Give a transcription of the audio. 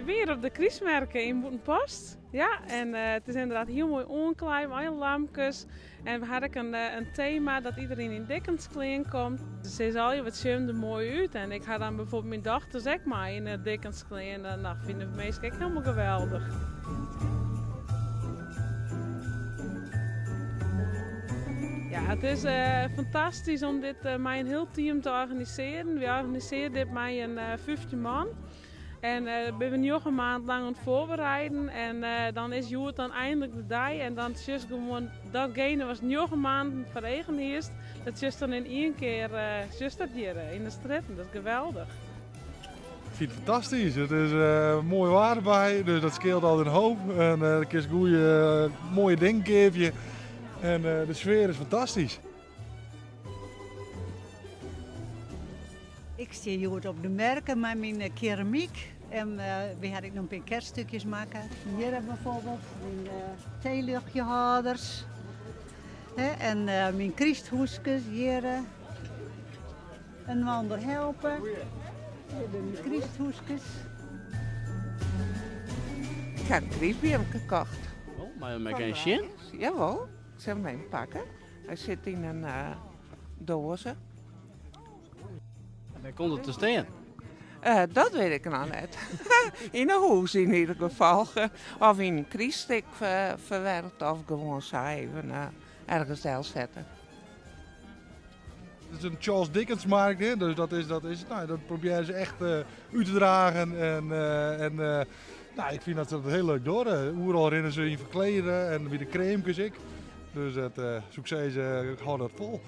weer op de Kriesmerken in Boetenpost. Ja, en het is inderdaad heel mooi onklein, mooie lampjes. En we hadden een thema dat iedereen in Dickenskleen komt. Dus ze is al je wat zien er mooi uit. En ik ga dan bijvoorbeeld mijn dochters ook maar in het Dickenskleen. En dat vinden de meesten ook helemaal geweldig. Ja, het is fantastisch om dit met een heel team te organiseren. We organiseren dit met een 15 man. En we zijn nog een maand lang aan het voorbereiden. En dan is Joert dan eindelijk de dag. En dan is gewoon datgene was nog een maand verregen is. Dat is dan in één keer dat hier in de stritten. Dat is geweldig. Ik vind het fantastisch. Het is mooi water bij, dus dat scheelt al een hoop. En dan kun je goede, mooie dingen geven. En de sfeer is fantastisch. Ik sta hier op de merken met mijn keramiek. En we hadden nog een paar kerststukjes maken. Hier hebben we bijvoorbeeld mijn theeluchtjehouders. En mijn Christhoesjes hier. Een ander helpen. Hier de mijn Christhoesjes. Ik heb een Christbier gekocht. Oh, maar met geen zin? Jawel, ik zal hem even pakken. Hij zit in een doos. Waar komt het te staan? Dat weet ik nog net. In een hoes in ieder geval. Of in een kriestik verwerkt of gewoon zo even ergens zetten. Het is een Charles Dickens markt, hè? Dus dat proberen ze echt uit te dragen. Nou, ik vind dat ze dat heel leuk doen. Overal rennen ze in verkleden en weer de crèmes ik. Dus het succes houdt dat vol.